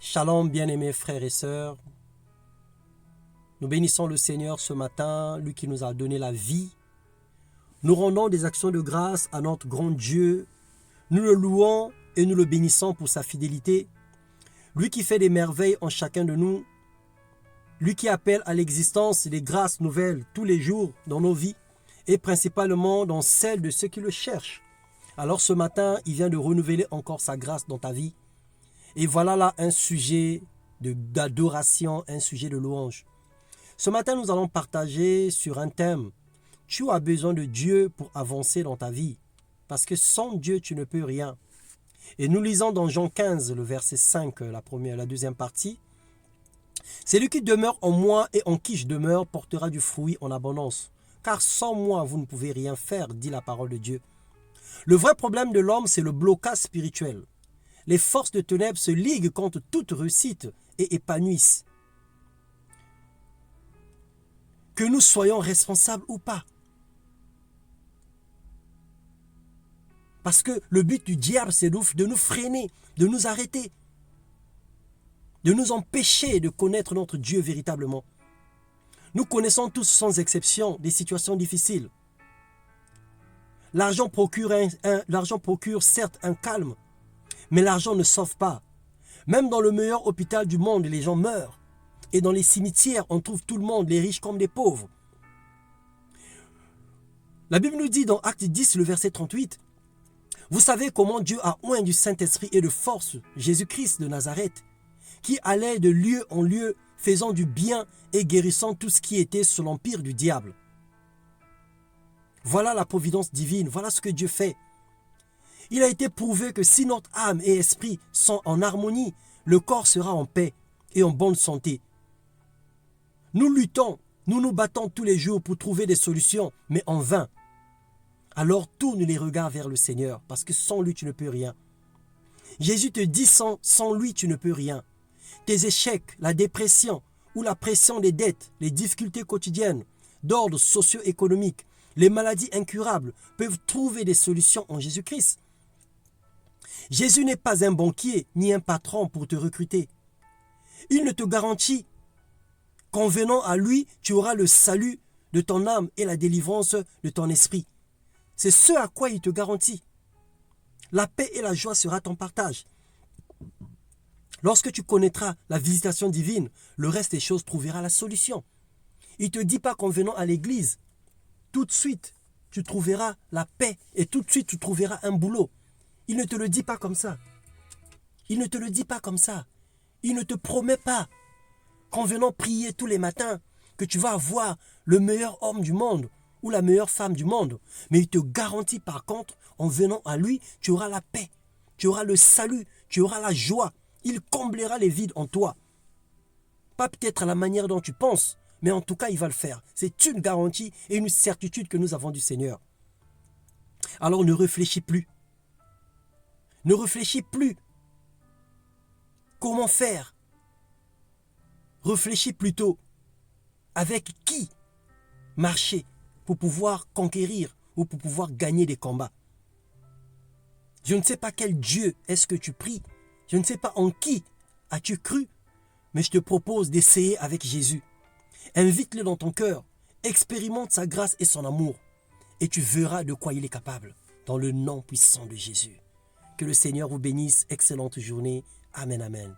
Shalom, bien-aimés frères et sœurs. Nous bénissons le Seigneur ce matin, lui qui nous a donné la vie. Nous rendons des actions de grâce à notre grand Dieu. Nous le louons et nous le bénissons pour sa fidélité. Lui qui fait des merveilles en chacun de nous. Lui qui appelle à l'existence des grâces nouvelles tous les jours dans nos vies et principalement dans celles de ceux qui le cherchent. Alors ce matin, il vient de renouveler encore sa grâce dans ta vie. Et voilà là un sujet d'adoration, un sujet de louange. Ce matin, nous allons partager sur un thème. Tu as besoin de Dieu pour avancer dans ta vie. Parce que sans Dieu, tu ne peux rien. Et nous lisons dans Jean 15, le verset 5, la deuxième partie. Celui qui demeure en moi et en qui je demeure portera du fruit en abondance. Car sans moi, vous ne pouvez rien faire, dit la parole de Dieu. Le vrai problème de l'homme, c'est le blocage spirituel. Les forces de ténèbres se liguent contre toute réussite et épanouissent. Que nous soyons responsables ou pas. Parce que le but du diable, c'est de nous freiner, de nous arrêter, de nous empêcher de connaître notre Dieu véritablement. Nous connaissons tous sans exception des situations difficiles. L'argent procure certes un calme, mais l'argent ne sauve pas. Même dans le meilleur hôpital du monde, les gens meurent. Et dans les cimetières, on trouve tout le monde, les riches comme les pauvres. La Bible nous dit dans Acte 10, le verset 38, « Vous savez comment Dieu a oint du Saint-Esprit et de force Jésus-Christ de Nazareth, qui allait de lieu en lieu, faisant du bien et guérissant tout ce qui était sous l'empire du diable. » Voilà la providence divine, voilà ce que Dieu fait. Il a été prouvé que si notre âme et esprit sont en harmonie, le corps sera en paix et en bonne santé. Nous luttons, nous nous battons tous les jours pour trouver des solutions, mais en vain. Alors tourne les regards vers le Seigneur, parce que sans lui, tu ne peux rien. Jésus te dit sans lui, tu ne peux rien. Tes échecs, la dépression ou la pression des dettes, les difficultés quotidiennes, d'ordre socio-économique, les maladies incurables peuvent trouver des solutions en Jésus-Christ. Jésus n'est pas un banquier ni un patron pour te recruter. Il ne te garantit qu'en venant à lui, tu auras le salut de ton âme et la délivrance de ton esprit. C'est ce à quoi il te garantit. La paix et la joie sera ton partage. Lorsque tu connaîtras la visitation divine, le reste des choses trouvera la solution. Il ne te dit pas qu'en venant à l'église, tout de suite, tu trouveras la paix et tout de suite, tu trouveras un boulot. Il ne te le dit pas comme ça. Il ne te le dit pas comme ça. Il ne te promet pas qu'en venant prier tous les matins, que tu vas avoir le meilleur homme du monde ou la meilleure femme du monde. Mais il te garantit par contre, en venant à lui, tu auras la paix, tu auras le salut, tu auras la joie. Il comblera les vides en toi. Pas peut-être à la manière dont tu penses, mais en tout cas, il va le faire. C'est une garantie et une certitude que nous avons du Seigneur. Alors ne réfléchis plus. Ne réfléchis plus. Comment faire? Réfléchis plutôt avec qui marcher pour pouvoir conquérir ou pour pouvoir gagner des combats. Je ne sais pas quel Dieu est-ce que tu pries. Je ne sais pas en qui as-tu cru, mais je te propose d'essayer avec Jésus. Invite-le dans ton cœur, expérimente sa grâce et son amour, et tu verras de quoi il est capable, dans le nom puissant de Jésus. Que le Seigneur vous bénisse, excellente journée. Amen, amen.